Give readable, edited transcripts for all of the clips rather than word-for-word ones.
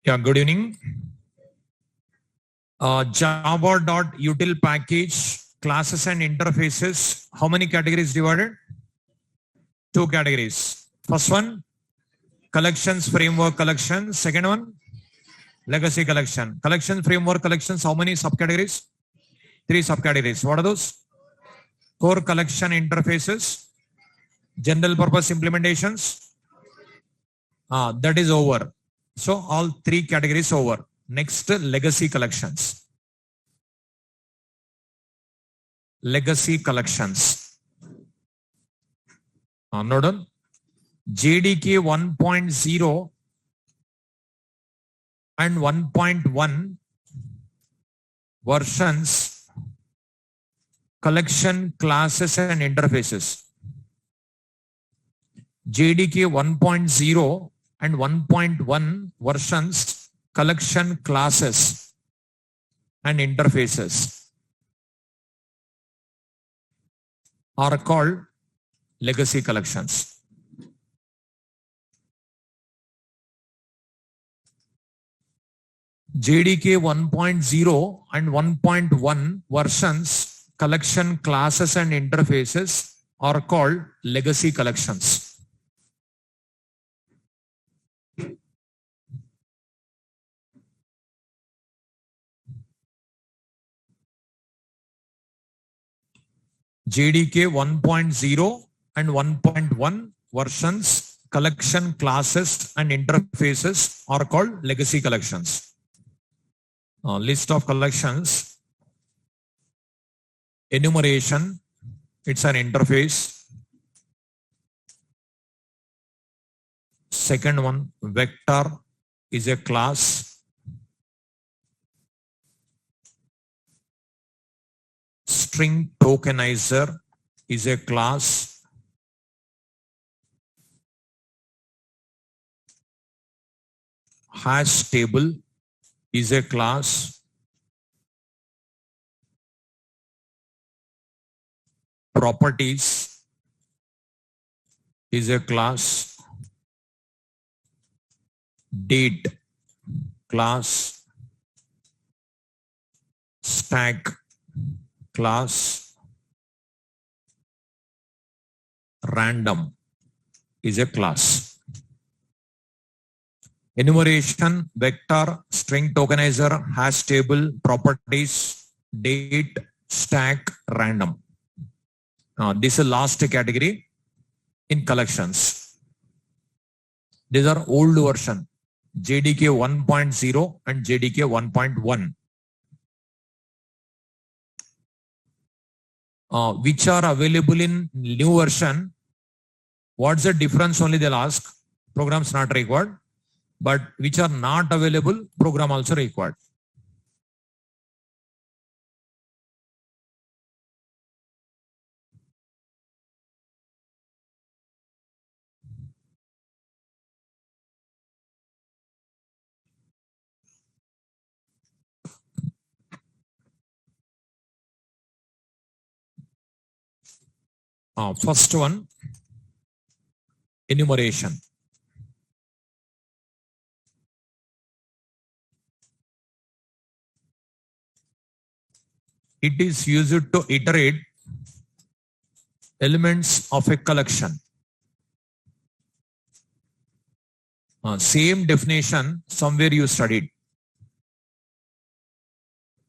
Yeah, good evening. Java.util package, classes and interfaces. How many categories divided? 2 categories. First one, collections framework collection. Second one, legacy collection. Collection framework collections, how many subcategories? 3 subcategories. What are those? Core collection interfaces, general purpose implementations. That is over. So all 3 categories over. Next, legacy collections. Legacy collections. Note on JDK 1.0 and 1.1 versions, collection classes and interfaces. JDK 1.0 and 1.1 versions, collection classes and interfaces are called legacy collections. JDK 1.0 and 1.1 versions, collection classes and interfaces are called legacy collections. JDK 1.0 and 1.1 versions, collection classes and interfaces are called legacy collections. List of collections. Enumeration, it's an interface. Second one, vector is a class. String tokenizer is a class. Hash table is a class. Properties is a class. Date class. Stack class. Random is a class. Enumeration, vector, string tokenizer, hash table, properties, date, stack, random. This is last category in collections. These are old version, JDK 1.0 and JDK 1.1. Which are available in new version. What's the difference? Only they'll ask. Programs not required. But which are not available, program also required. First one, enumeration. It is used to iterate elements of a collection. Same definition somewhere you studied.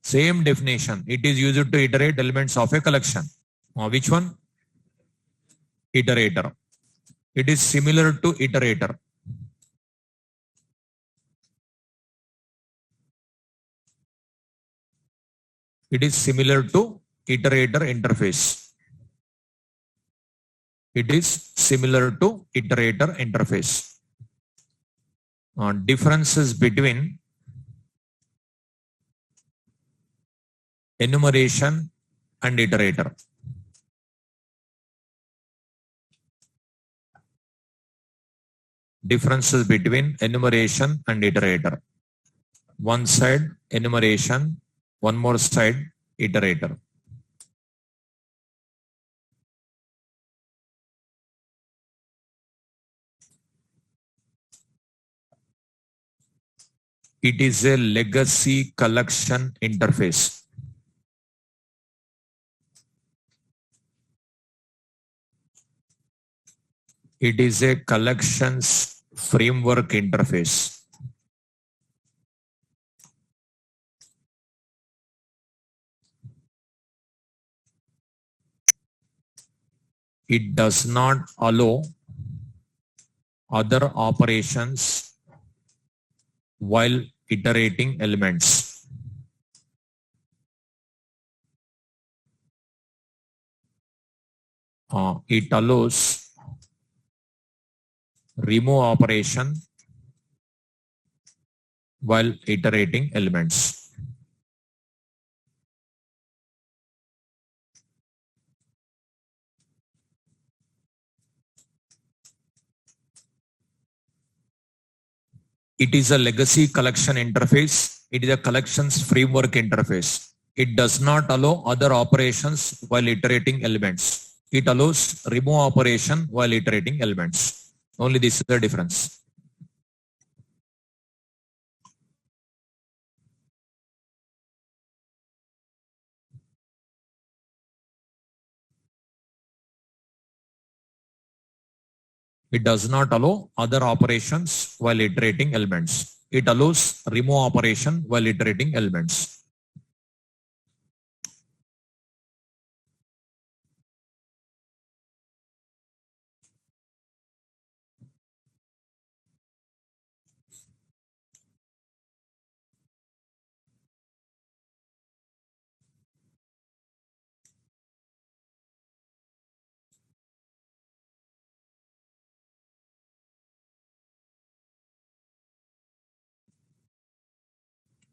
Same definition. It is used to iterate elements of a collection. Which one? Iterator. It is similar to iterator. It is similar to iterator interface. It is similar to iterator interface. differences between enumeration and iterator. Differences between enumeration and iterator. One side enumeration, one more side iterator. It is a legacy collection interface. It is a collections framework interface. It does not allow other operations while iterating elements. It allows remove operation while iterating elements. It is a legacy collection interface. It is a collections framework interface. It does not allow other operations while iterating elements. It allows remove operation while iterating elements. Only this is the difference. It does not allow other operations while iterating elements. It allows remove operation while iterating elements.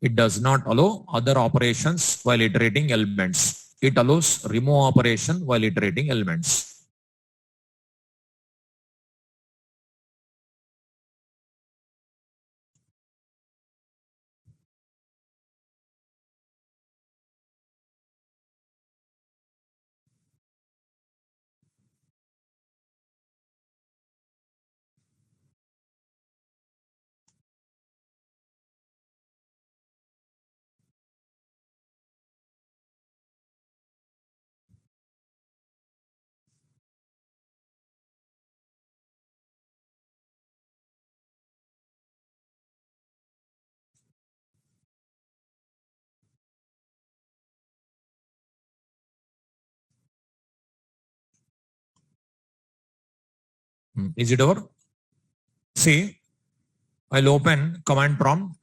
It does not allow other operations while iterating elements. It allows remove operation while iterating elements. Is it over? See, I'll open command prompt.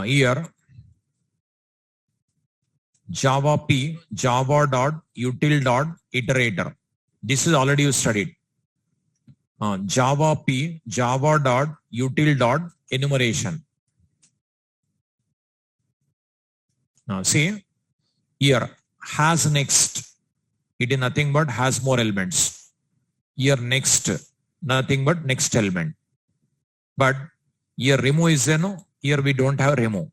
Here, Java P, java.util.iterator. This is already you studied. Java P, java.util.enumeration. Now see, here has next. It is nothing but has more elements. Here next, nothing but next element. But here remove is there, no? Here we don't have remove.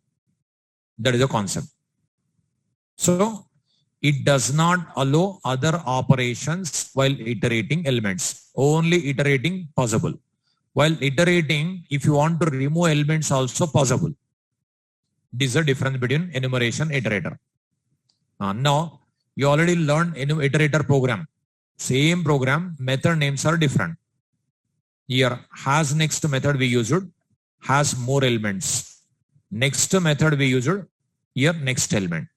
That is the concept. So it does not allow other operations while iterating elements. Only iterating possible. While iterating, if you want to remove elements also possible. This is the difference between enumeration and iterator. Now you already learned iterator program. Same program, method names are different. Here has next method we used has more elements. Next method we used here next element.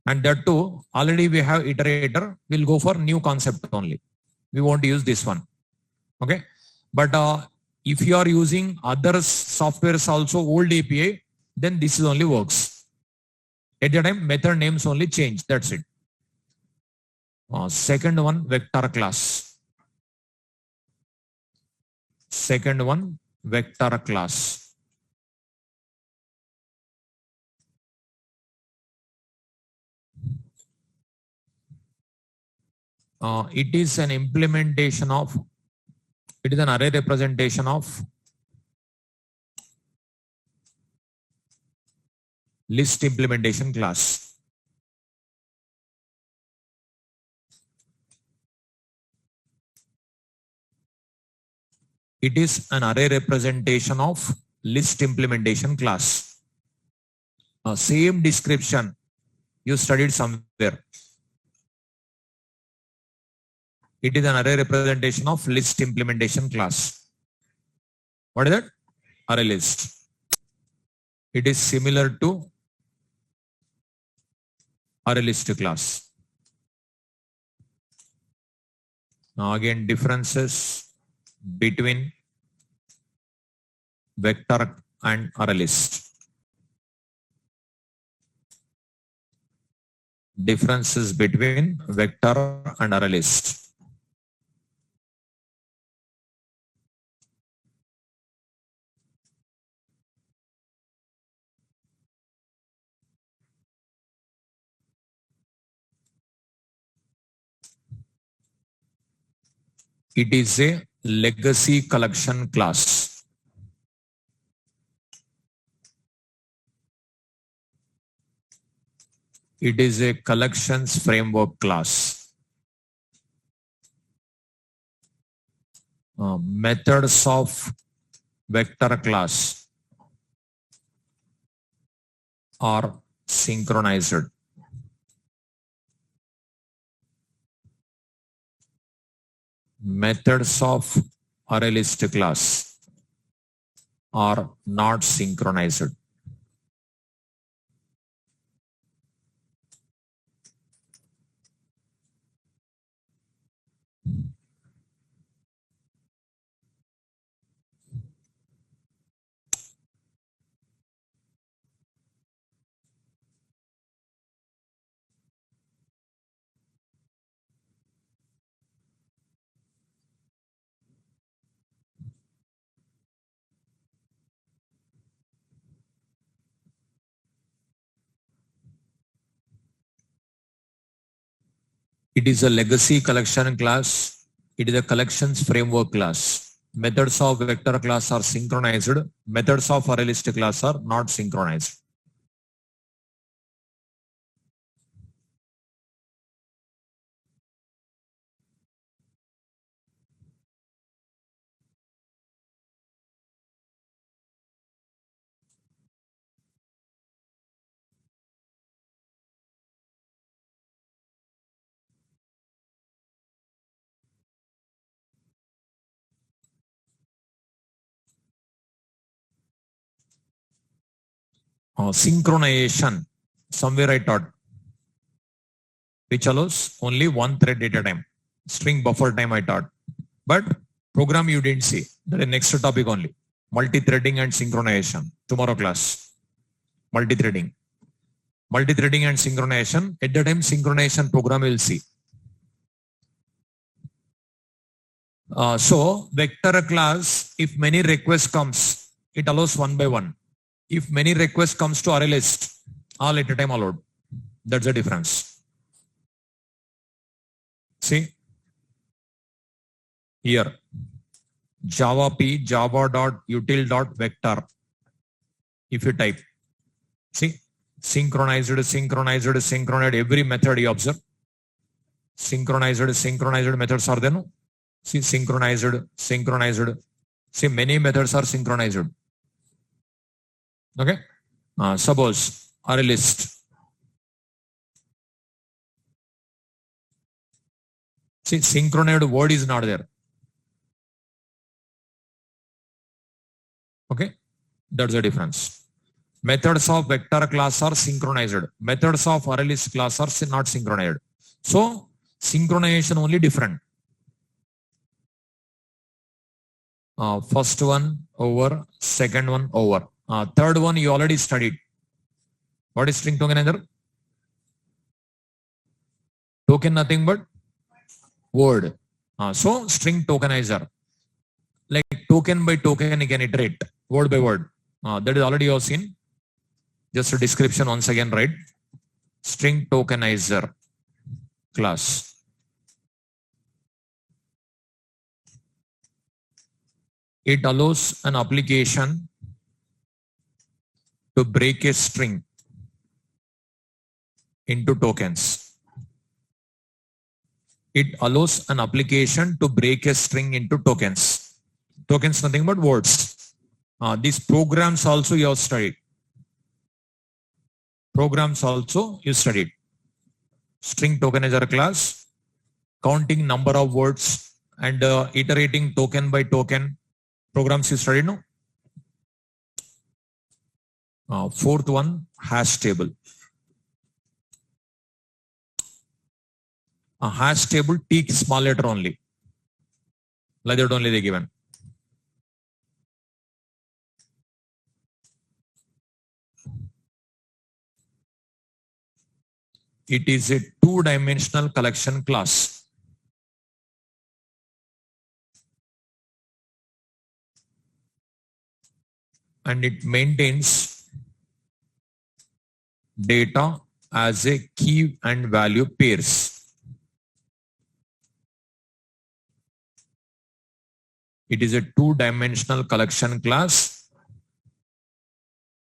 And that too, already we have iterator, we'll go for new concept only. We won't use this one. Okay. But if you are using other softwares also old API, then this is only works. At the time, method names only change. That's it. Second one, vector class. second one vector class. It is an implementation of, it is an array representation of list implementation class. It is an array representation of list implementation class. Same description you studied somewhere. It is an array representation of list implementation class. What is that? Array list. It is similar to array list class. Now again, differences between vector and array list. Differences between vector and array list. It is a legacy collection class. It is a collections framework class. Methods of vector class are synchronized. Methods of array list class are not synchronized. It is a legacy collection class. It is a collections framework class. Methods of vector class are synchronized. Methods of array list class are not synchronized. Synchronization, somewhere I taught, which allows only one thread at a time. String buffer time I taught, but program you didn't see. That is next topic only. Multi-threading and synchronization. Tomorrow class. Multi-threading. Multi-threading and synchronization. At the time synchronization program will see. So vector class, if many requests comes, it allows one by one. If many requests comes to array list, all at a time allowed. That's the difference. See here, Java P, java.util.vector. If you type, see, synchronized, every method you observe. Synchronized methods are there. No? See, synchronized. See, many methods are synchronized. Okay. Suppose array list. See, synchronized word is not there. Okay. That's the difference. Methods of vector class are synchronized. Methods of array list class are not synchronized. So synchronization only different. First one over, second one over. Third one you already studied. What is string tokenizer? Token nothing but word. So string tokenizer. Like token by token, you can iterate word by word. That is already you have seen. Just a description once again, right? String tokenizer class. It allows an application to break a string into tokens. It allows an application to break a string into tokens. Tokens, nothing but words. These programs also you have studied. Programs also you studied. String tokenizer class, counting number of words and iterating token by token. Programs you studied, no? Fourth one, hash table. A hash table, T small letter only. Like that only they given. It is a two-dimensional collection class. And it maintains data as a key and value pairs. It is a two-dimensional collection class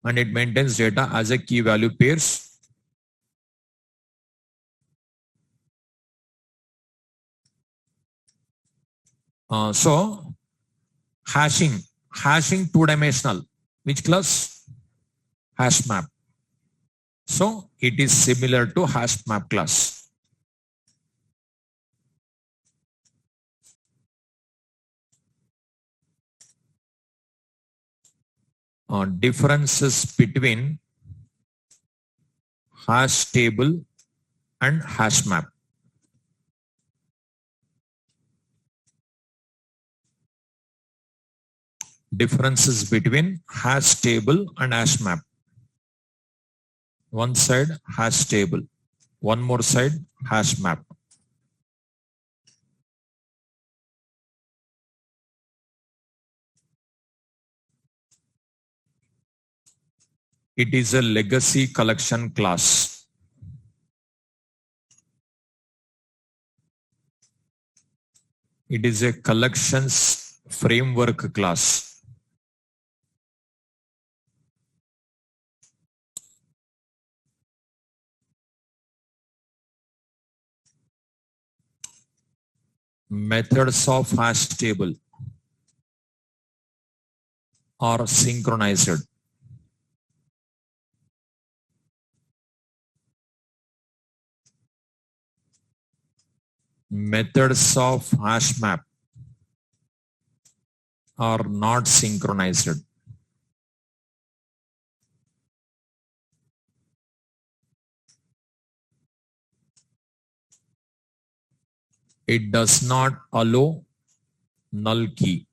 and it maintains data as a key value pairs. So hashing two-dimensional. Which class? Hash map. So it is similar to hash map class. Differences between hash table and hash map. Differences between hash table and hash map. One side hash table, one more side hash map. It is a legacy collection class. It is a collections framework class. Methods of hash table are synchronized. Methods of hash map are not synchronized. It does not allow null key.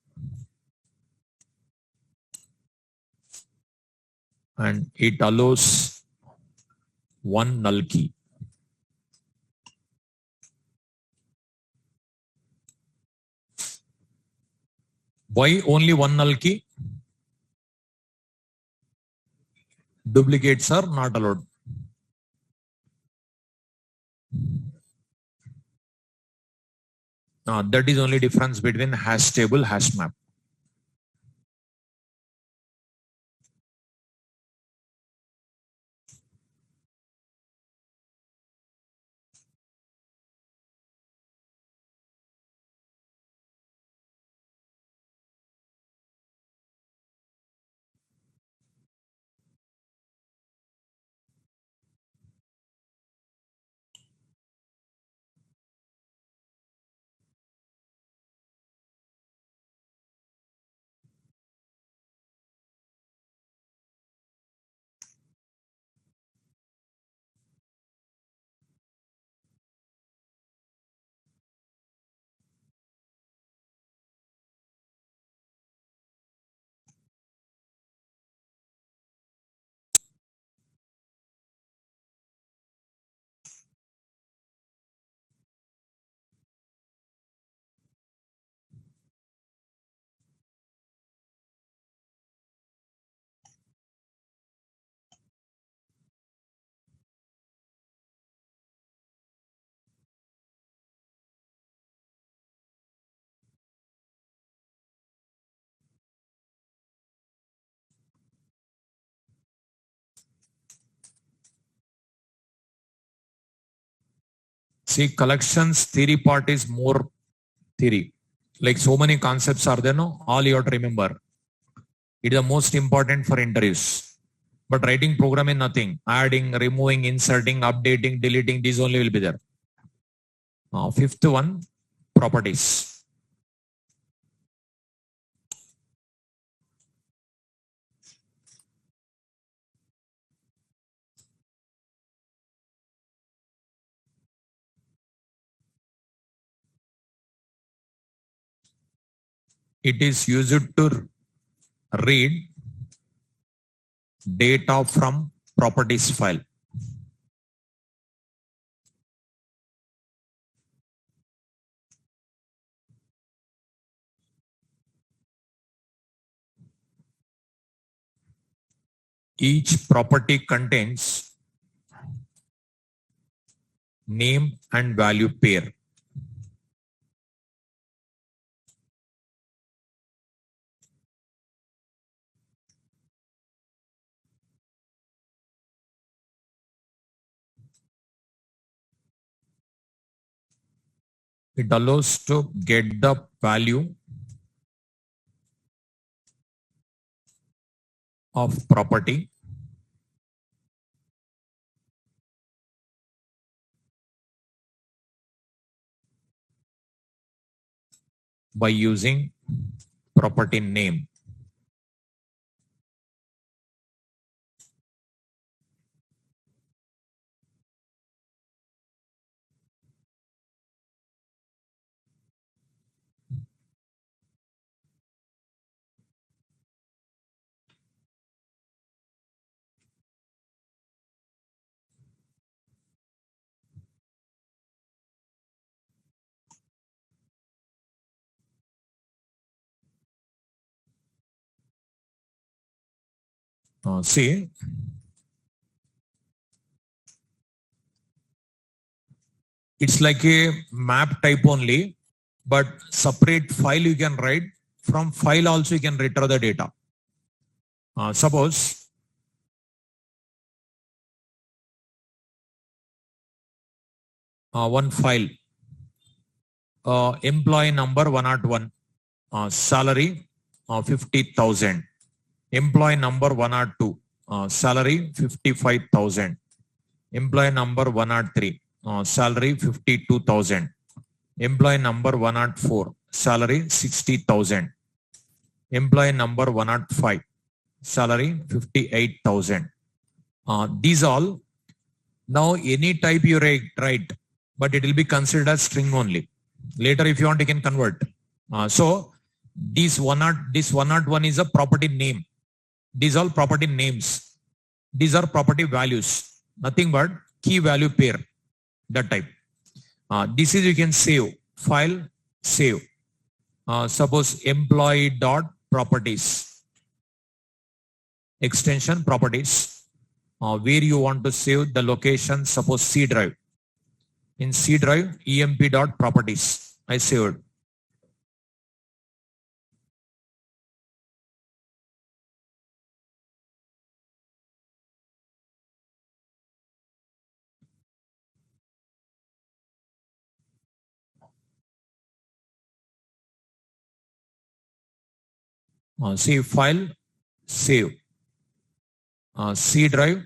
And it allows one null key. Why only one null key? Duplicates are not allowed. That is only difference between hash table, hash map. See, collections theory part is more theory. Like so many concepts are there, no? All you have to remember. It is the most important for interviews. But writing program is nothing. Adding, removing, inserting, updating, deleting, these only will be there. Fifth one, properties. It is used to read data from properties file. Each property contains name and value pair. It allows to get the value of property by using property name. See, it's like a map type only, but separate file you can write. From file also you can retrieve the data. Suppose one file, employee number 101, salary 50,000. Employee number 102, salary 55,000. Employee number 103, salary 52,000. Employee number 104, salary 60,000. Employee number 105, salary 58,000. These all, now any type you write, but it will be considered as string only. Later if you want you can convert. So this 101 is a property name. These all property names. These are property values. Nothing but key value pair. That type. This is you can save. File, save. Suppose employee dot properties. Extension properties. Where you want to save the location, suppose C drive. In C drive, emp dot properties. I saved. See file, save. C drive,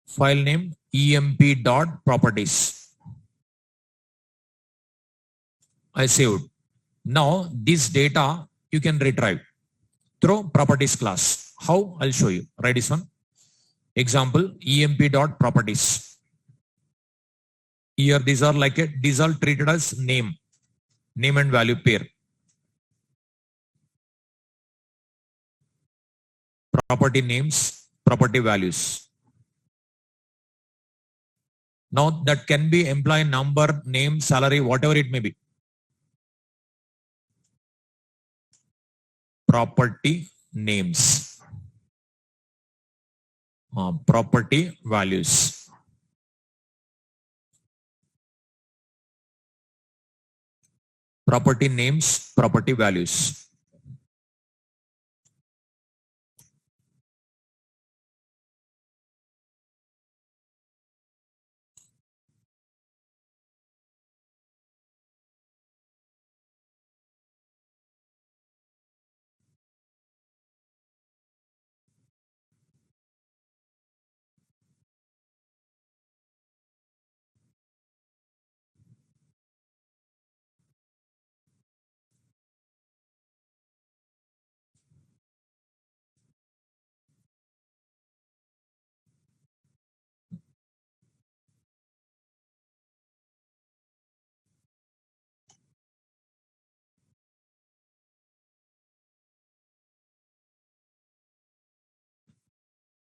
file name emp dot properties. I saved. Now this data you can retrieve through properties class. How? I'll show you. Write this one. Example emp dot properties. Here these are like these are treated as name and value pair. Property names, property values. Now that can be employee number, name, salary, whatever it may be. Property names. Property values. Property names, property values.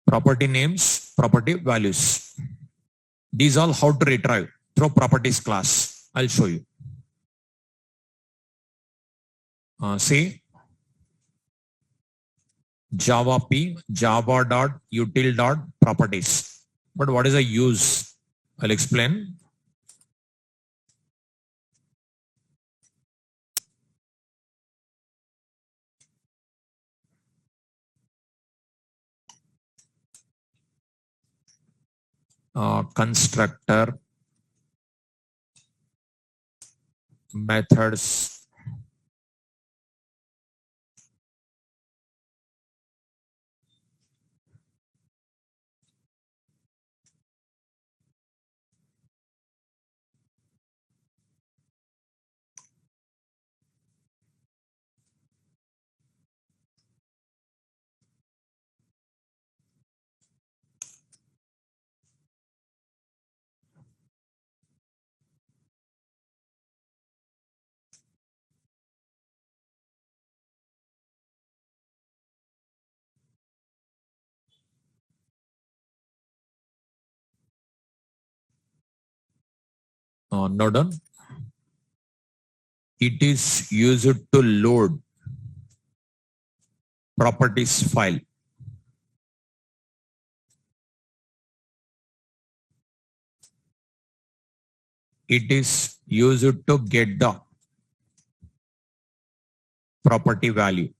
property names, property values. These all how to retrieve through properties class. I'll show you. See Java P, java.util.properties. But what is a use? I'll explain. Constructor, methods, nodon. It is used to load properties file. It is used to get the property value.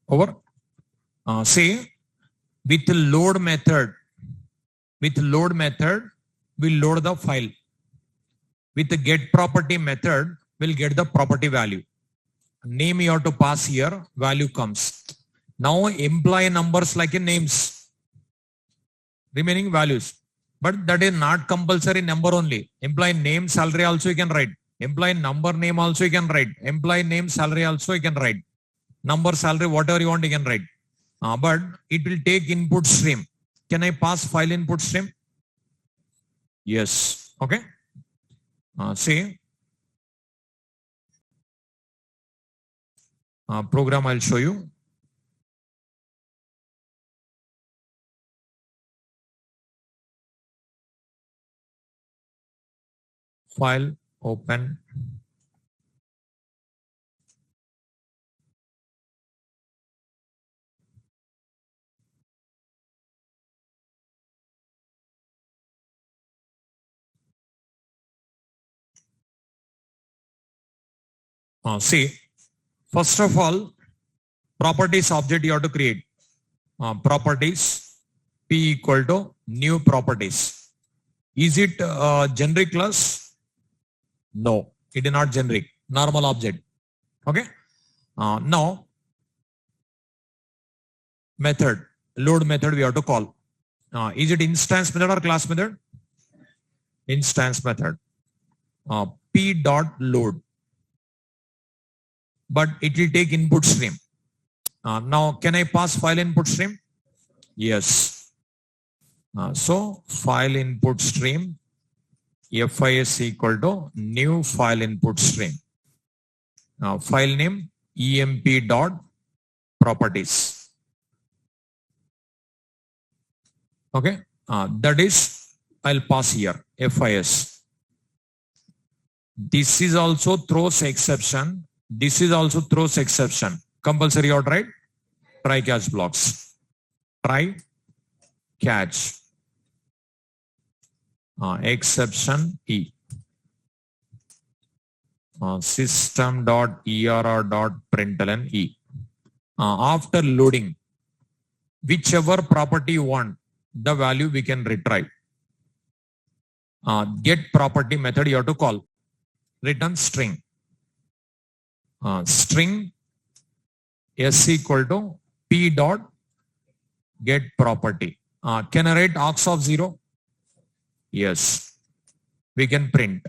Over. Say with load method, we'll load the file. With the get property method, we'll get the property value. Name you have to pass here, value comes. Now employee numbers like in names, remaining values. But that is not compulsory number only. Employee name, salary also you can write. Employee number, name also you can write. Employee name, salary also you can write. Number, salary, whatever you want you can write. But it will take input stream. Can I pass file input stream? Yes. Okay. Say program I'll show you. File open. See, first of all, properties object you have to create. Properties P equal to new properties. Is it generic class? No, it is not generic. Normal object. Okay. Now, method, load method we have to call. Is it instance method or class method? Instance method. P dot load. But it will take input stream. Now, can I pass file input stream? Yes. So, file input stream FIS equal to new file input stream. File name emp dot properties. Okay. That is, I'll pass here FIS. This is also throws exception. This is also throws exception. Compulsory or right? Try catch blocks. Try catch. Exception E. System.err.println E. After loading, whichever property you want, the value we can retrieve. Get property method you have to call. Return string. String S equal to P dot get property. Can I write args of 0? Yes. We can print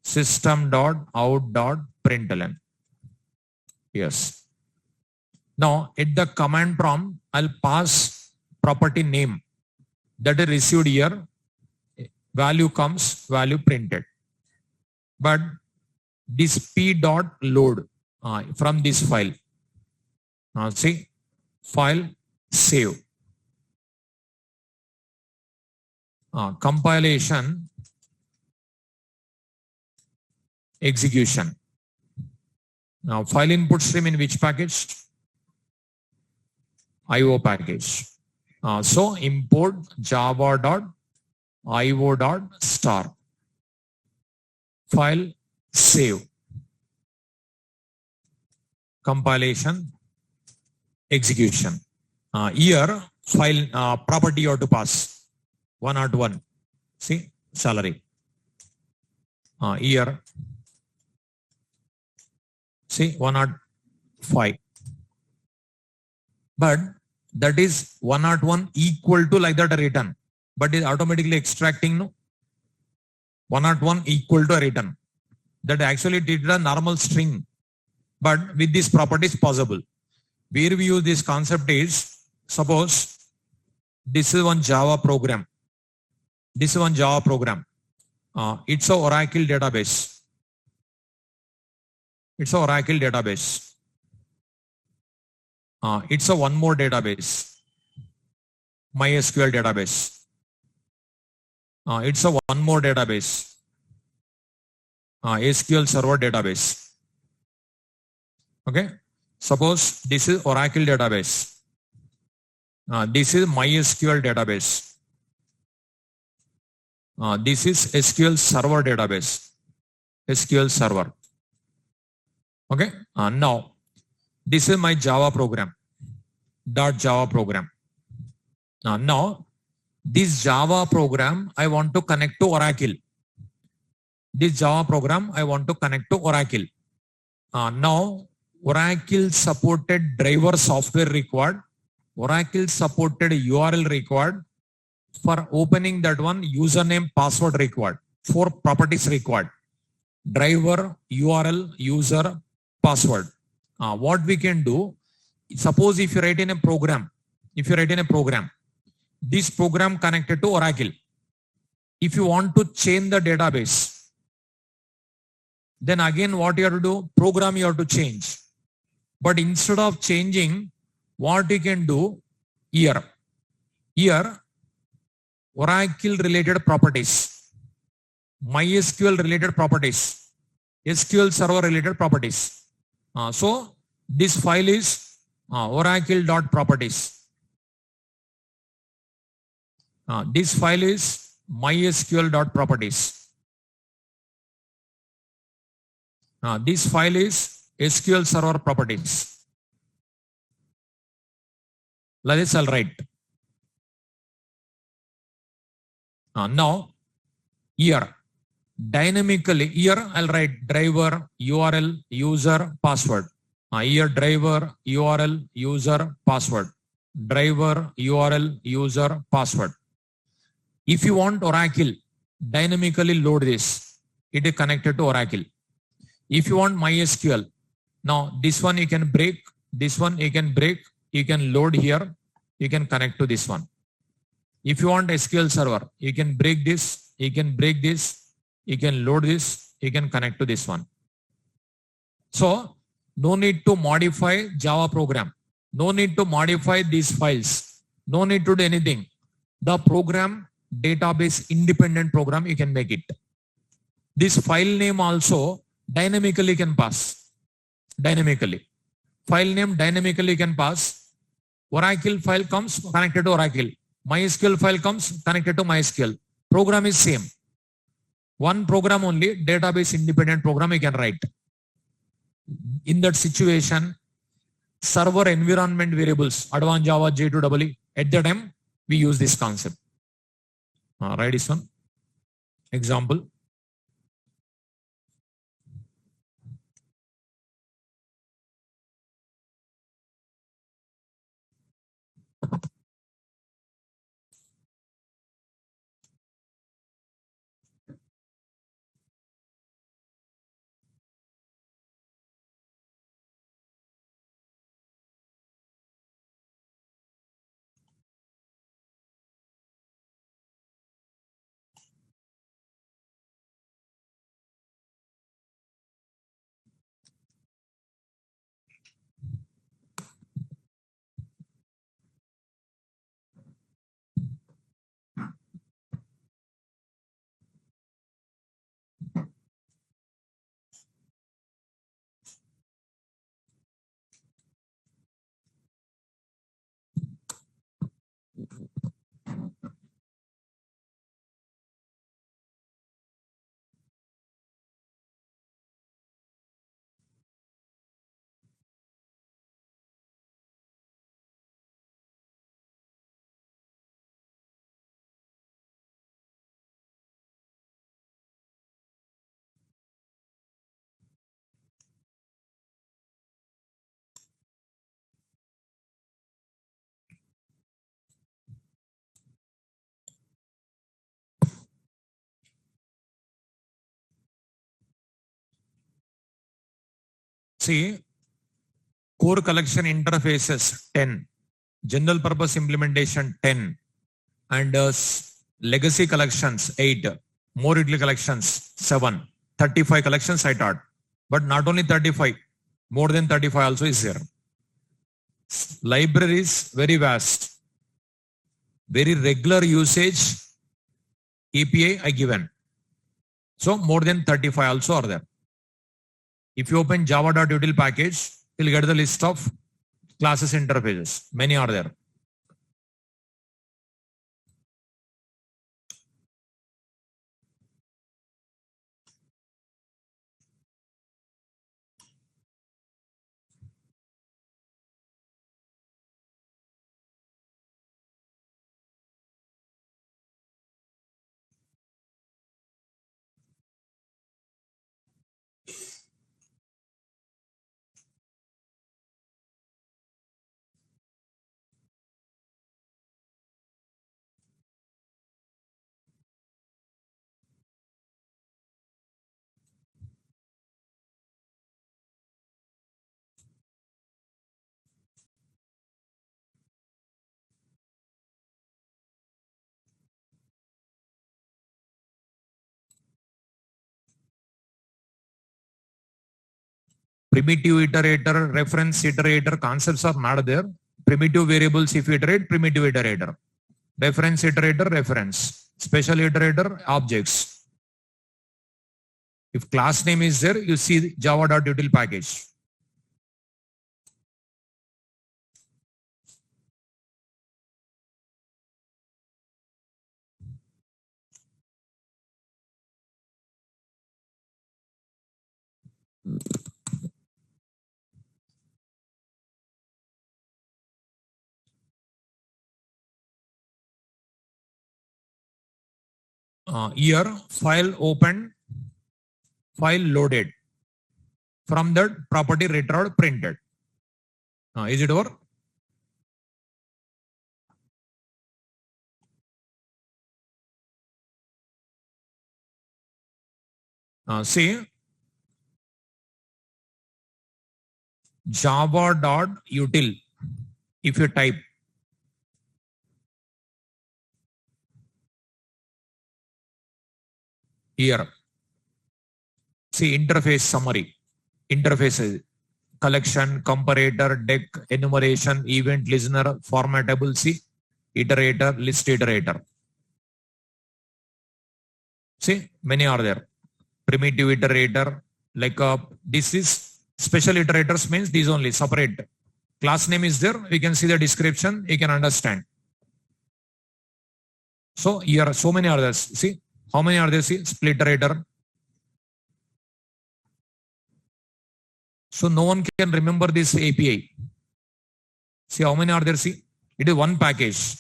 system.out.println. Yes. Now at the command prompt, I'll pass property name that is received here. Value comes, value printed. But this P dot load from this file. See, file save. Compilation, execution. Now, file input stream in which package? IO package. So, import java.io.star. File save. Compilation, execution. Here, file property you have to pass. 101. See, salary. Here, see, 105. But that is 101 equal to like that a return. But is automatically extracting, no? 101 equal to a return. That actually did a normal string. But with this property is possible. Where we use this concept is, suppose this is one Java program. This is one Java program. It's a Oracle database. It's a Oracle database. It's a one more database. MySQL database. It's a one more database. SQL Server database. Okay. Suppose this is Oracle database. This is MySQL database. This is SQL Server database. SQL Server. Okay. Now, this is my Java program. .java program. Now, this Java program, I want to connect to Oracle. This Java program, I want to connect to Oracle. Now, Oracle supported driver software required. Oracle supported URL required. For opening that one, username, password required. 4 properties required. Driver, URL, user, password. What we can do, suppose if you write in a program, this program connected to Oracle. If you want to change the database, then again what you have to do, program you have to change. But instead of changing, what you can do here, Oracle related properties, MySQL related properties, SQL Server related properties. So this file is oracle.properties. This file is mysql.properties. This file is SQL Server properties. Like this, I'll write. Now, here, dynamically, here I'll write driver, URL, user, password. Here driver, URL, user, password. Driver, URL, user, password. If you want Oracle, dynamically load this. It is connected to Oracle. If you want MySQL, now this one you can break, this one you can break, you can load here, you can connect to this one. If you want SQL Server, you can break this, you can break this, you can load this, you can connect to this one. So no need to modify Java program. No need to modify these files. No need to do anything. The program, database independent program, you can make it. This file name also dynamically can pass. Dynamically. File name dynamically can pass. Oracle file comes connected to Oracle. MySQL file comes connected to MySQL. Program is same. One program only, database independent program you can write. In that situation, server environment variables, advanced Java J2EE, at the time we use this concept. Write this one. Example. See, core collection interfaces 10, general purpose implementation 10, and legacy collections 8, more utility collections 7, 35 collections I taught. But not only 35, more than 35 also is there. Libraries very vast, very regular usage, API I given. So more than 35 also are there. If you open java.util package, you'll get the list of classes interfaces. Many are there. Primitive iterator, reference iterator concepts are not there. Primitive variables if iterate, primitive iterator. Reference iterator, reference. Special iterator, objects. If class name is there, you see java.util package. Here, file opened, file loaded. From that, property retrieved, printed. Is it over? See, java.util. If you type here, see interface summary, interfaces, collection, comparator, deck, enumeration, event, listener, formatable, see, iterator, list iterator. See, many are there. Primitive iterator, like this is special iterators means these only separate. Class name is there. We can see the description. You can understand. So here, so many are there. See, how many are there? See, split iterator. So no one can remember this API. See how many are there? See, it is one package.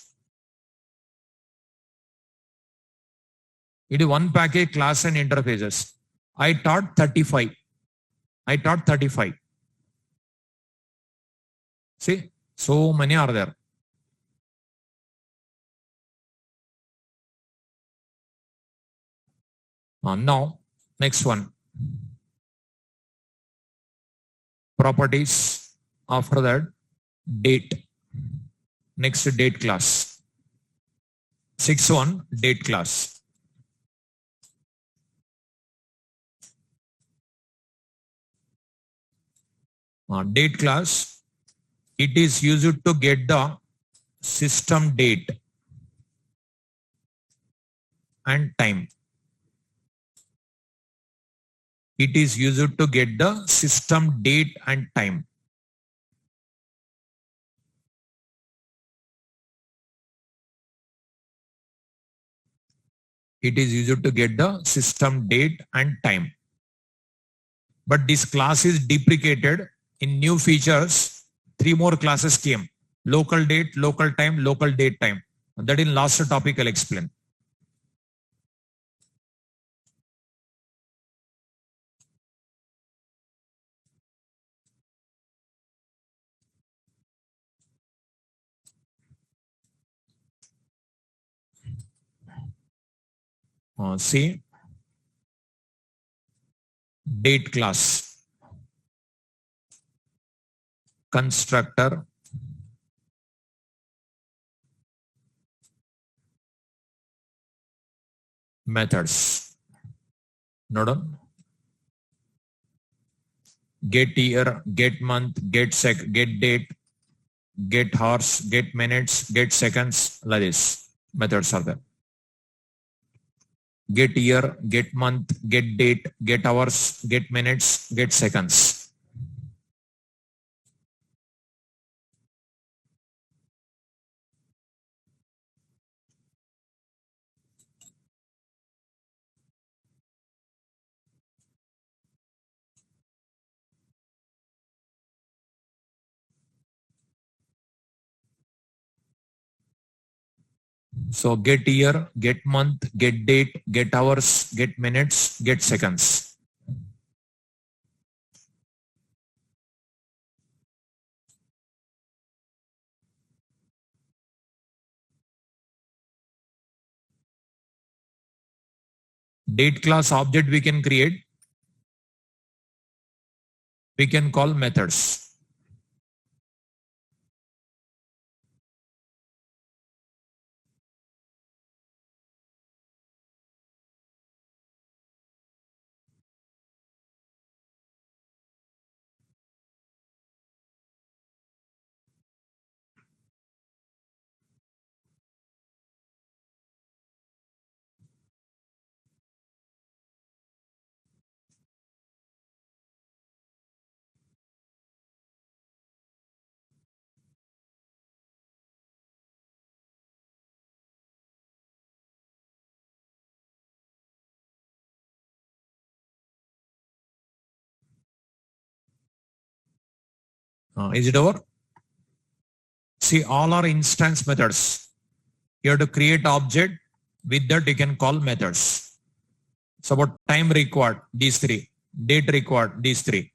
It is one package, class and interfaces. I taught 35. I taught 35. See, so many are there. Now, next one. Properties. After that, date. Next, date class. 6.1, date class. Date class, it is used to get the system date and time. It is used to get the system date and time. It is used to get the system date and time. But this class is deprecated. In new features, 3 more classes came. Local date, local time, local date time. That in last topic I'll explain. See, date class, constructor, methods. Note on. Get year, get month, get get date, get hours, get minutes, get seconds, like this. Methods are there. Get year, get month, get date, get hours, get minutes, get seconds. So get year, get month, get date, get hours, get minutes, get seconds. Date class object we can create. We can call methods. Is it over? See, all are instance methods. You have to create object. With that, you can call methods. So about time required, these three. Date required, these three.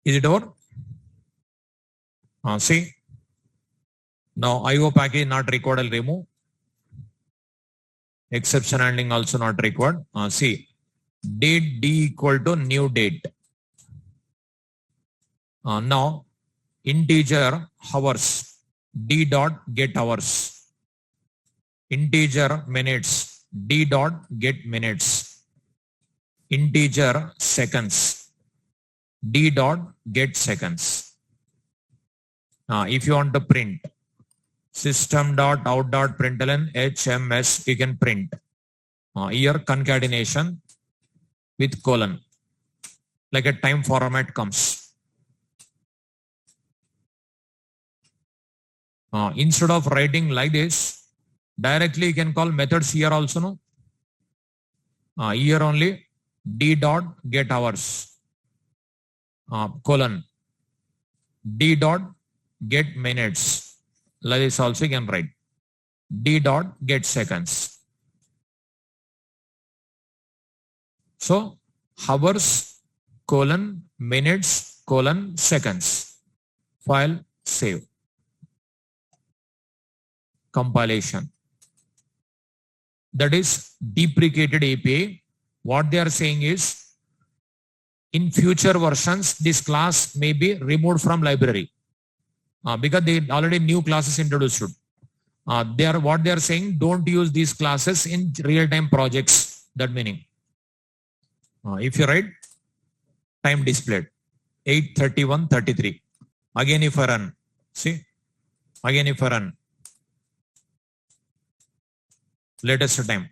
Is it over? See. Now IO package not required, I'll remove. Exception handling also not required. See. Date D equal to new date. Now integer hours. D dot get hours. Integer minutes. D dot get minutes. Integer seconds. D dot get seconds. If you want to print system dot out dot println HMS, you can print. Here concatenation with colon, like a time format comes. Instead of writing like this, directly you can call methods here also. No? Here only D dot get hours, colon, D dot get minutes. Like this also you can write. D dot get seconds. So hours, colon, minutes, colon, seconds. File, save. Compilation. That is deprecated API. What they are saying is, in future versions, this class may be removed from library because they already new classes introduced. What they are saying, don't use these classes in real-time projects. That meaning. If you write time displayed 8:31:33. Again, if I run, see, again if I run, latest time.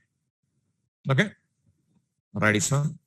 Okay, ready, son.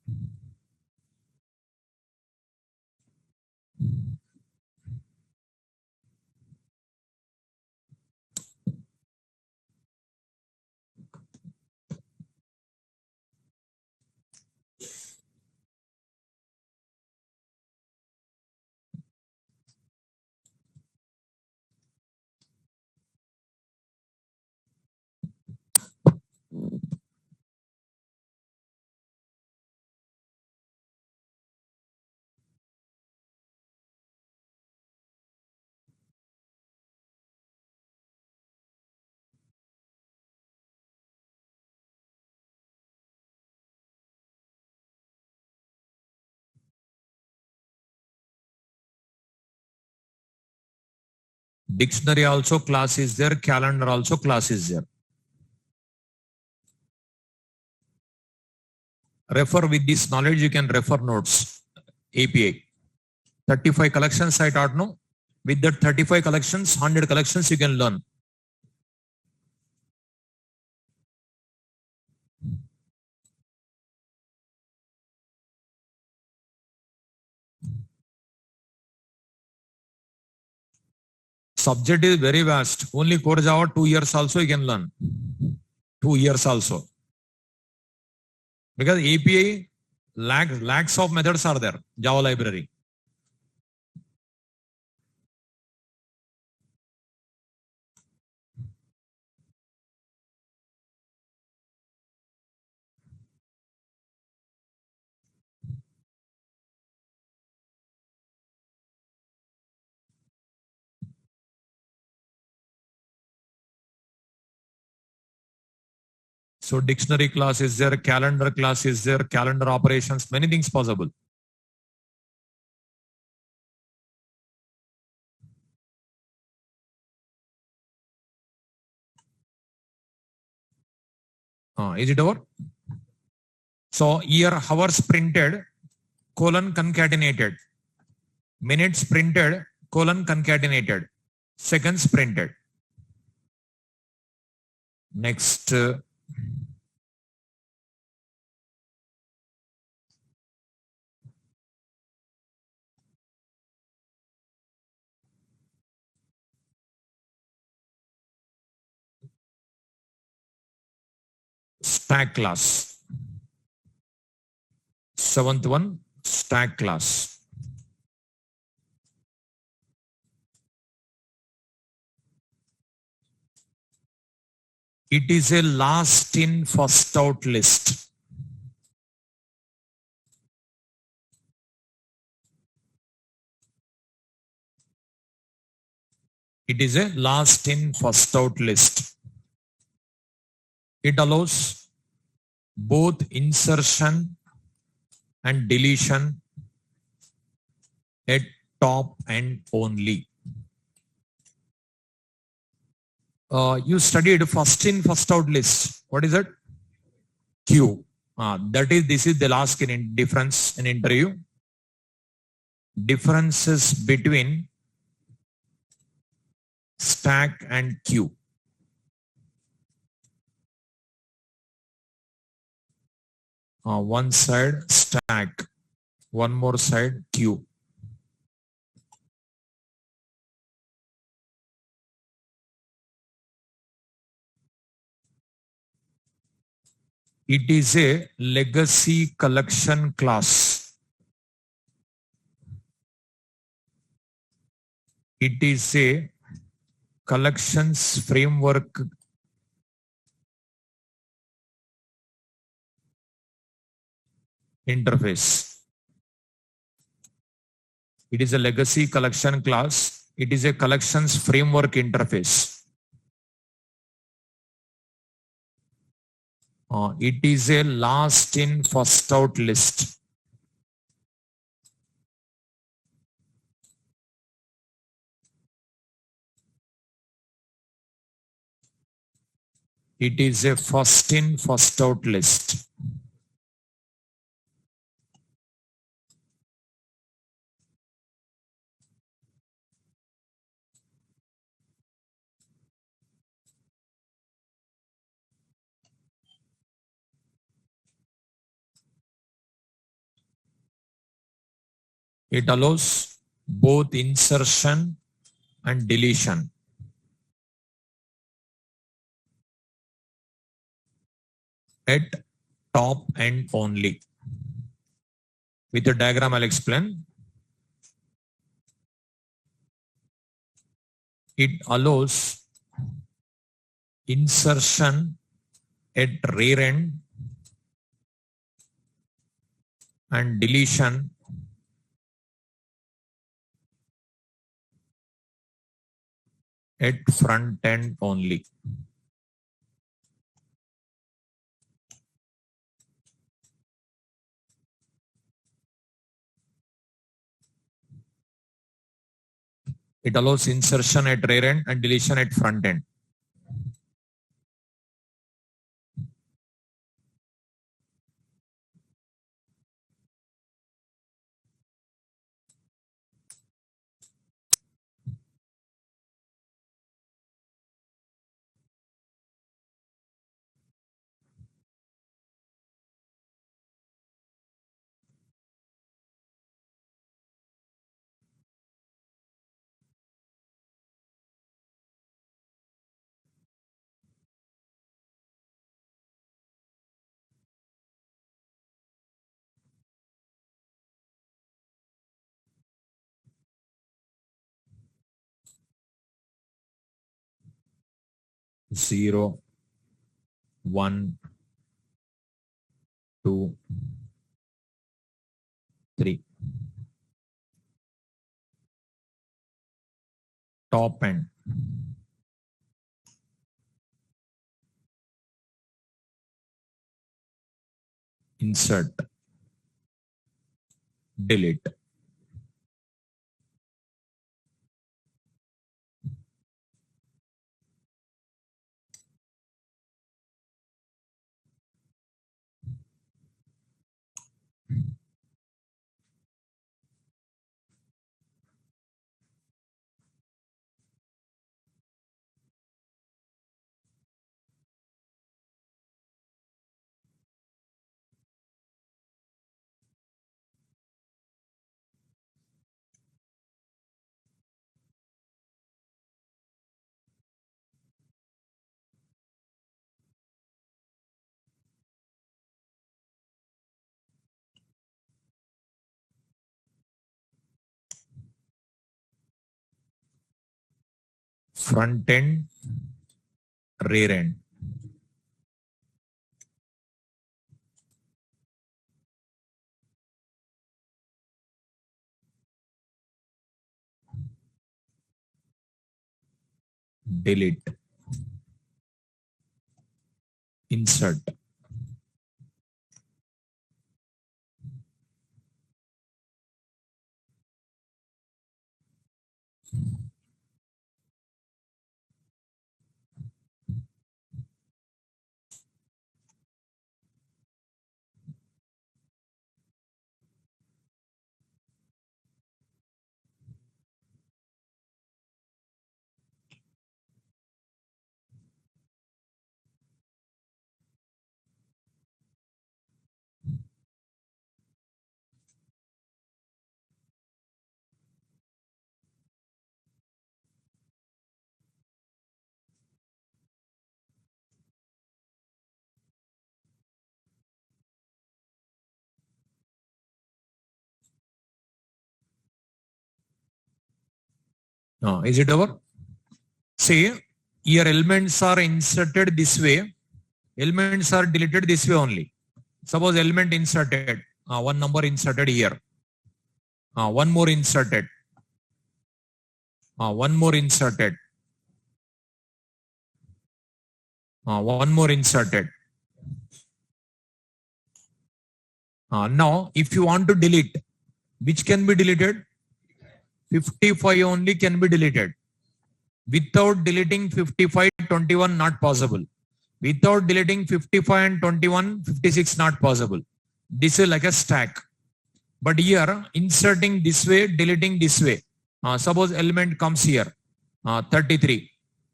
Dictionary also class is there, calendar also class is there. Refer with this knowledge, you can refer notes, API. 35 collections I taught no. With that 35 collections, 100 collections you can learn. Subject is very vast. Only core Java 2 years also you can learn. 2 years also. Because API, lakhs of methods are there, Java library. So dictionary class is there, calendar class is there, calendar operations, many things possible. Is it over? So here hours printed, colon concatenated. Minutes printed, colon concatenated. Seconds printed. Next. stack class. Seventh one, stack class. It is a last in first out list. It is a last in first out list. It allows both insertion and deletion at top end only. You studied first in first out list. What is it? Q. This is the last difference in interview. Differences between stack and queue. One side stack, one more side queue. It is a legacy collection class. It is a collections framework interface. It is a legacy collection class. It is a collections framework interface. It is a last in first out list. It is a first in first out list. It allows both insertion and deletion. At top end only. With the diagram, I'll explain. It allows insertion at rear end and deletion at front end only. It allows insertion at rear end and deletion at front end. Zero, 1, 2, 3. Top end. Insert. Delete. front end, rear end. Delete, insert. Is it over? See, your elements are inserted this way. Elements are deleted this way only. Suppose element inserted, one number inserted here. One more inserted. One more inserted. One more inserted. Now, if you want to delete, which can be deleted? 55 only can be deleted. Without deleting 55, 21 not possible. Without deleting 55 and 21, 56 not possible. This is like a stack. But here, inserting this way, deleting this way. Suppose element comes here, 33.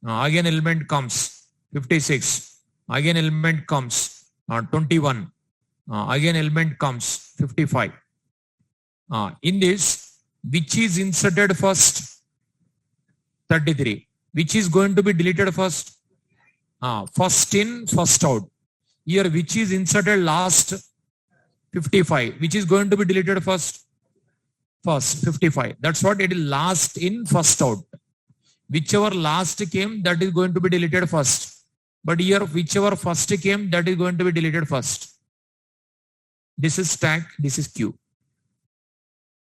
Again element comes, 56. Again element comes, 21. Again element comes, 55. In this, which is inserted first? 33. Which is going to be deleted first? First in, first out. Here, which is inserted last? 55. Which is going to be deleted first? First, 55. That's what it is, last in, first out. Whichever last came, that is going to be deleted first. But here, whichever first came, that is going to be deleted first. This is stack, this is queue.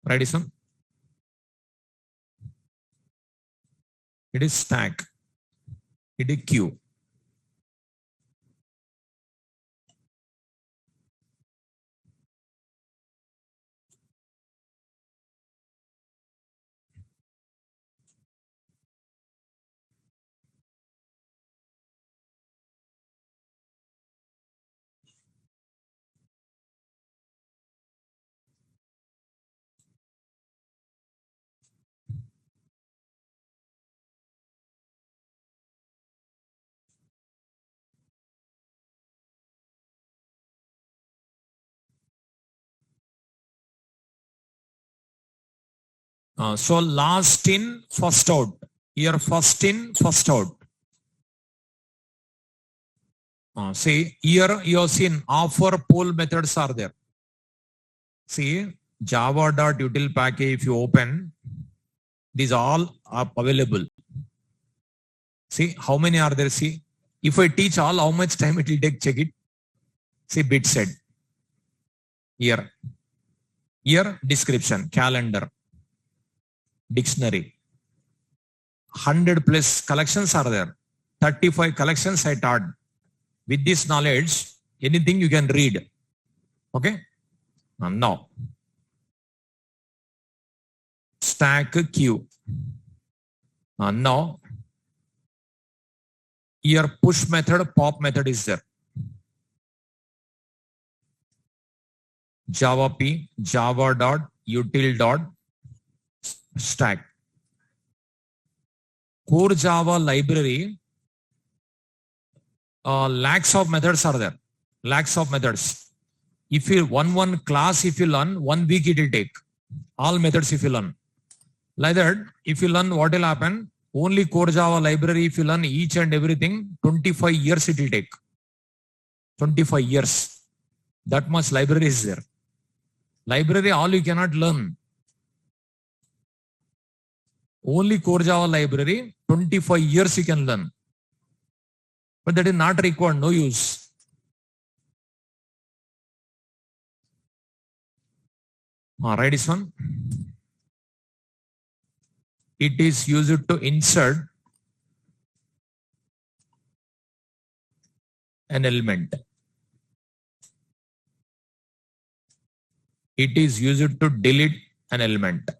Right, Isam? It is stack. It is queue. So last in, first out. Here first in, first out. See, here you have seen offer poll methods are there. See, java.util package, if you open, these all are available. See, how many are there? See, if I teach all, how much time it will take? Check it. See, bit set. Here. Here, description, calendar, dictionary. 100 plus collections are there. 35 collections I taught. With this knowledge, anything you can read. Okay? Now, stack queue. Now, here push method, pop method is there. Java P, java.util.stack. Core Java library, lakhs of methods are there. Lakhs of methods. If you one class, if you learn, 1 week it will take. All methods if you learn. Like that, if you learn, what will happen? Only core Java library, if you learn each and everything, 25 years it will take. 25 years. That much library is there. Library, all you cannot learn. Only core Java library, 25 years you can learn. But that is not required, no use. Write this one. It is used to insert an element. It is used to delete an element.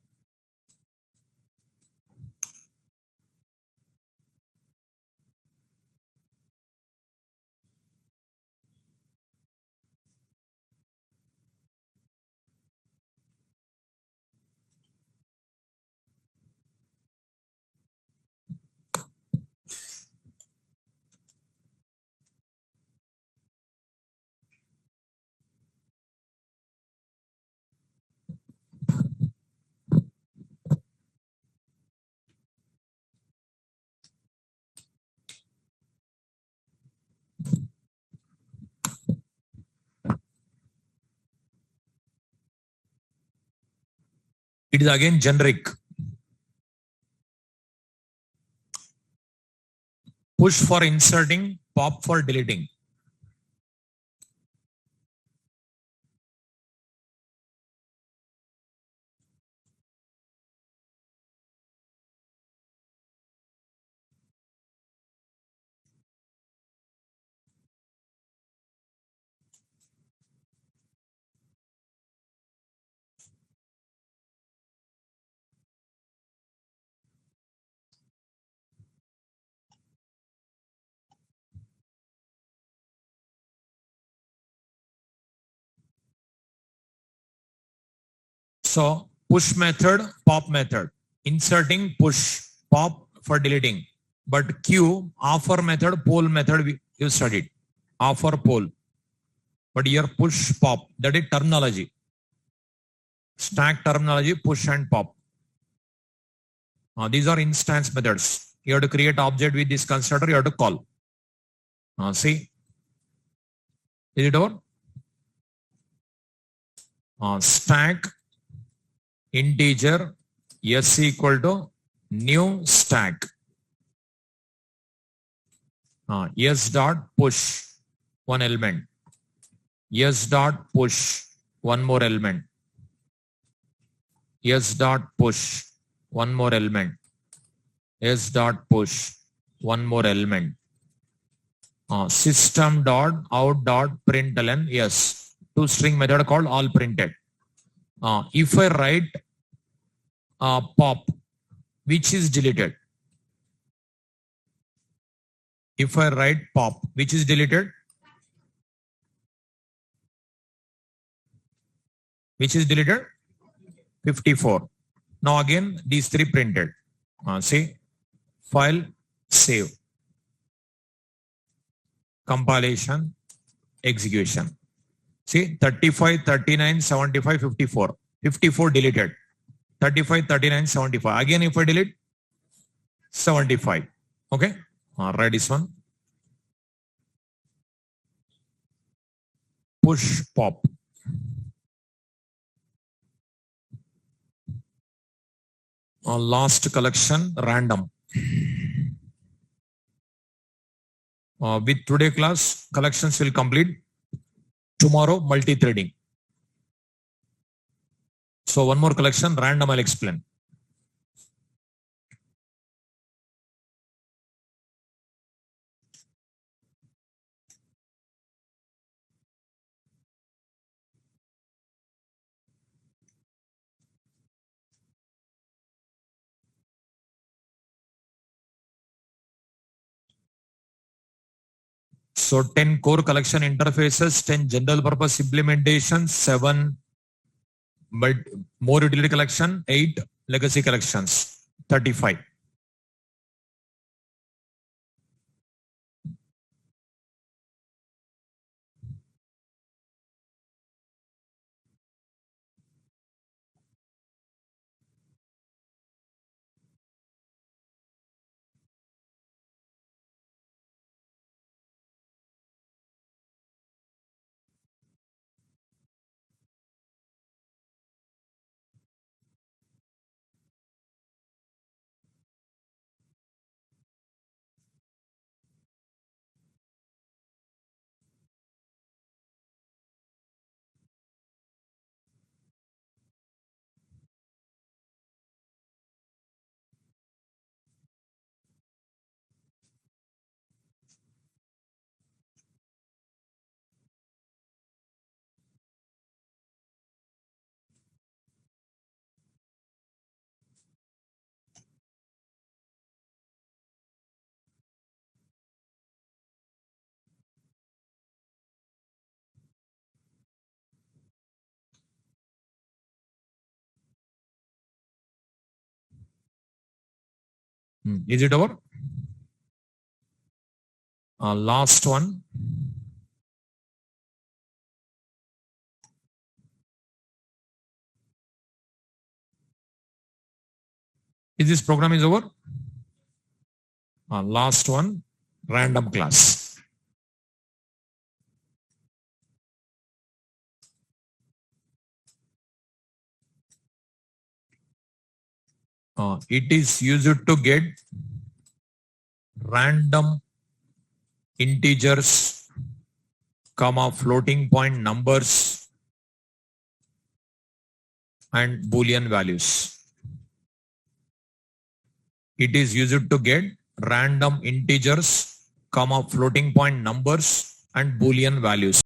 It is again generic. Push for inserting, pop for deleting. So push method, pop method, inserting, push, pop for deleting. But Q, offer method, poll method you studied. Offer, poll. But here push, pop, that is terminology. Stack terminology, push and pop. These are instance methods. You have to create object with this constructor, you have to call. See, is it over? Stack integer s equal to new stack. S dot push one element. S dot push one more element. S dot push one more element. S dot push one more element. System dot out dot println yes. Two string method called all printed. If I write pop, which is deleted? If I write pop, which is deleted? Which is deleted? 54. Now again, these three printed. See, file, save, compilation, execution. See, 35, 39, 75, 54. 54 deleted. 35, 39, 75. Again, if I delete, 75. Okay. Write this one. Push, pop. Last collection, random. With today class, collections will complete. Tomorrow, multi-threading. So one more collection, random, I'll explain. So 10 core collection interfaces, 10 general purpose implementations, 7 but more utility collection, 8 legacy collections, 35. Is it over? Last one. Is this program is over? Last one, random class. It is used to get random integers, comma, floating point numbers, and Boolean values. It is used to get random integers, comma, floating point numbers, and Boolean values.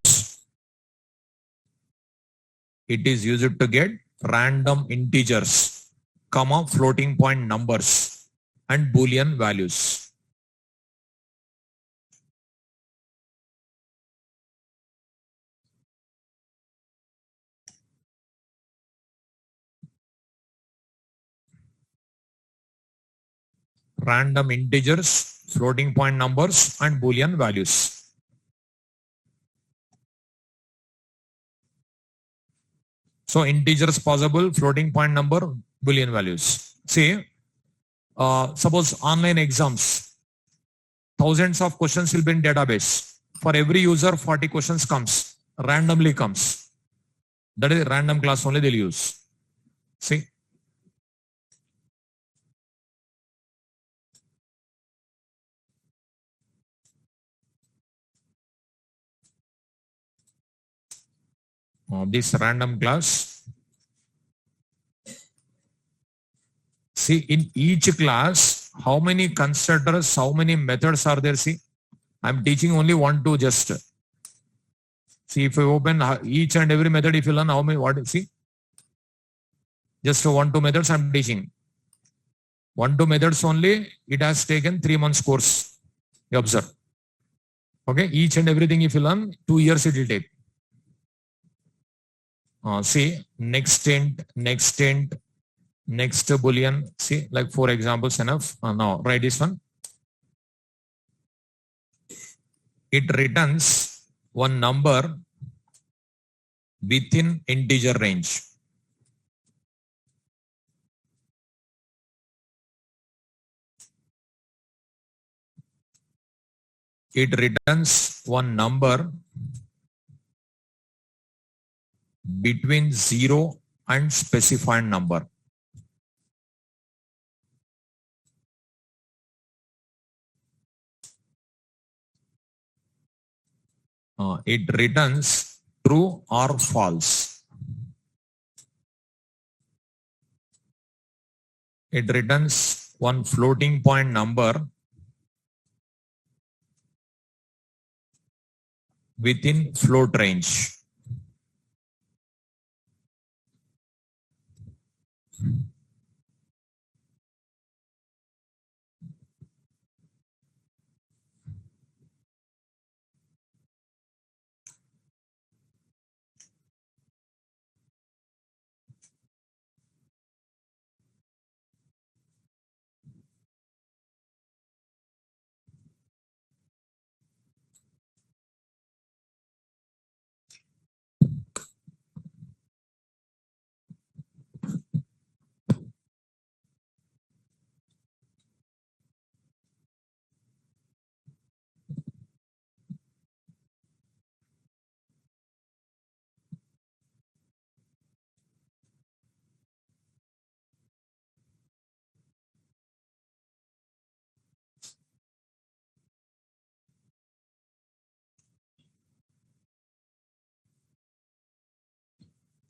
It is used to get random integers, comma, floating point numbers, and Boolean values. Random integers, floating point numbers, and Boolean values. So integers possible, floating point number, Boolean values. See, suppose online exams, thousands of questions will be in database. For every user, 40 questions comes, randomly comes. That is random class only they'll use. See. This random class. See, in each class, how many constructors, how many methods are there? See, I'm teaching only 1, 2 just. See, if you open each and every method, if you learn how many, what, see? Just 1, 2 methods I'm teaching. 1, 2 methods only, it has taken 3 months course. You observe. Okay, each and everything if you learn, 2 years it will take. See, next int, next Boolean. See, like 4 examples enough. Now, write this one. It returns one number within integer range. It returns one number between 0 and specified number. It returns true or false. It returns one floating point number within float range.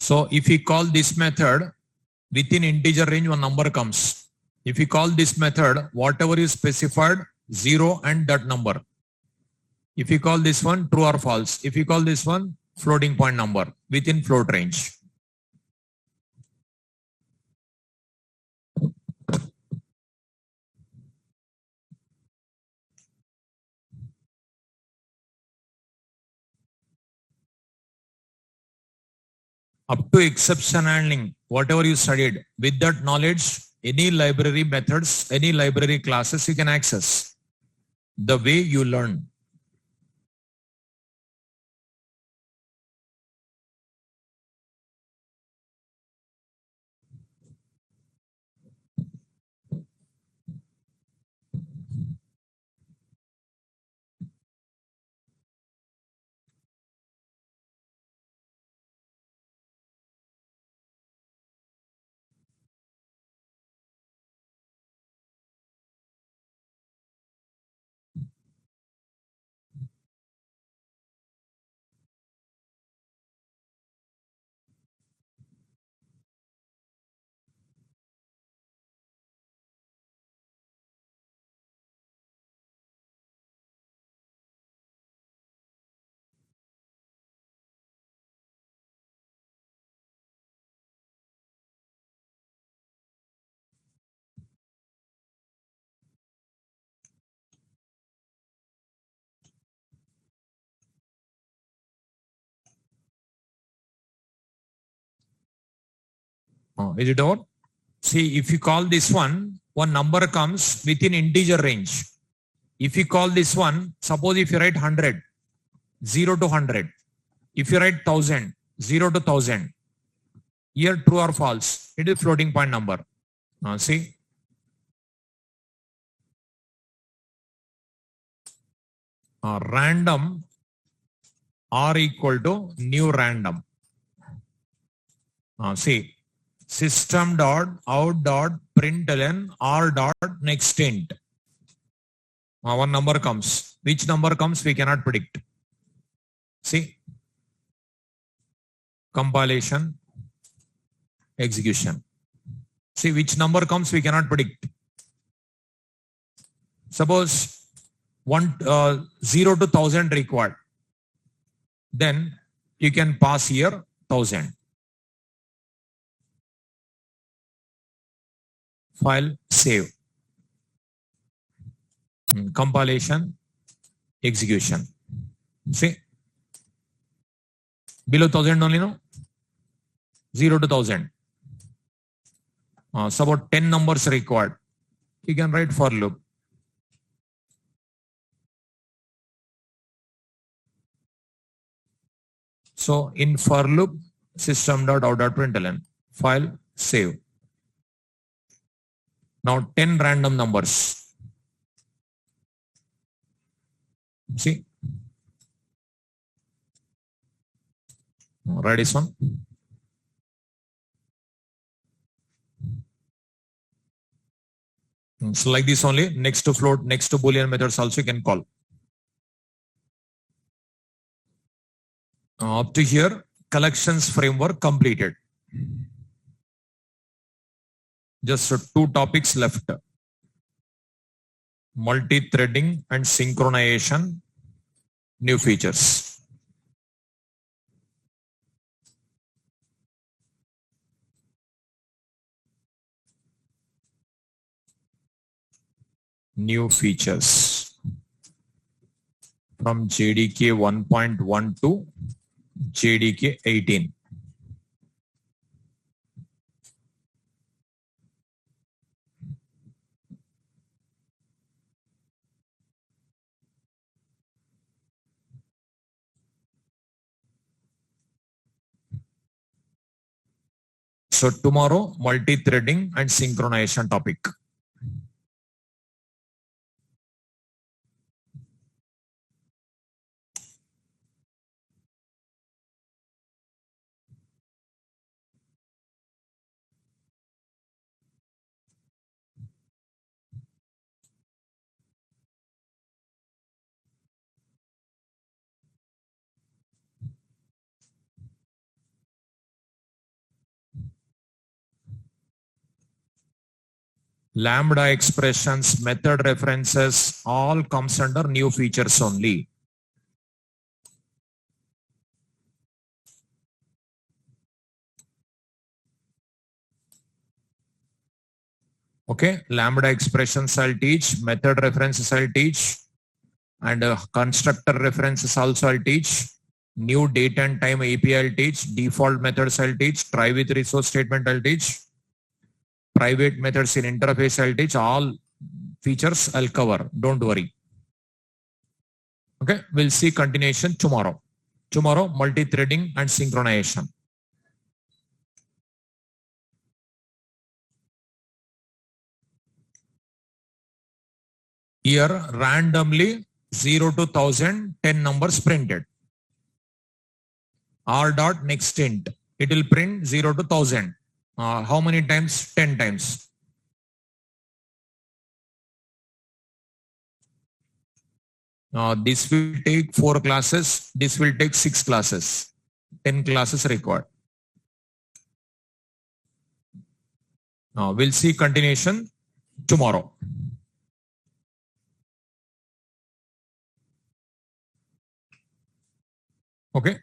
So if we call this method within integer range, one number comes. If we call this method, whatever is specified, 0 and that number. If we call this one true or false, if we call this one floating point number within float range. Up to exception handling, whatever you studied, with that knowledge, Any library methods, any library classes you can access. The way you learn. Is it over? See, if you call this one number comes within integer range. If you call this one, suppose if you write 100, 0 to 100. If you write 1000, 0 to 1000. Here true or false, it is floating point number. See. Random R equal to new random. See. System dot out dot println R dot next int. One number comes. Which number comes we cannot predict. See. Compilation. Execution. See which number comes we cannot predict. Suppose 0 to 1000 required. Then you can pass here 1000. File save. Compilation. Execution. See. Below 1000 only, no? 0 to 1000. So about 10 numbers required. You can write for loop. So in for loop, system.out.println, file save. Now 10 random numbers. See. Write this one. So like this only, next to float, next to Boolean methods also you can call. Up to here, collections framework completed. Just 2 topics left. Multi-threading and synchronization, new features. New features from JDK 1.1 to JDK 18. So tomorrow, multi-threading and synchronization topic. Lambda expressions, method references, all comes under new features only. Okay, Lambda expressions I'll teach, method references I'll teach, and constructor references also I'll teach. New date and time API I'll teach, default methods I'll teach, try with resource statement I'll teach. private methods in interface. I'll teach all features. I'll cover. Don't worry. Okay. We'll see continuation tomorrow. Tomorrow, multi-threading and synchronization. Here, randomly 0 to 1000, 10 numbers printed. R dot next int. It will print 0 to 1000. How many times? 10 times. This will take 4 classes. This will take 6 classes. 10 classes required. We'll see continuation tomorrow. Okay.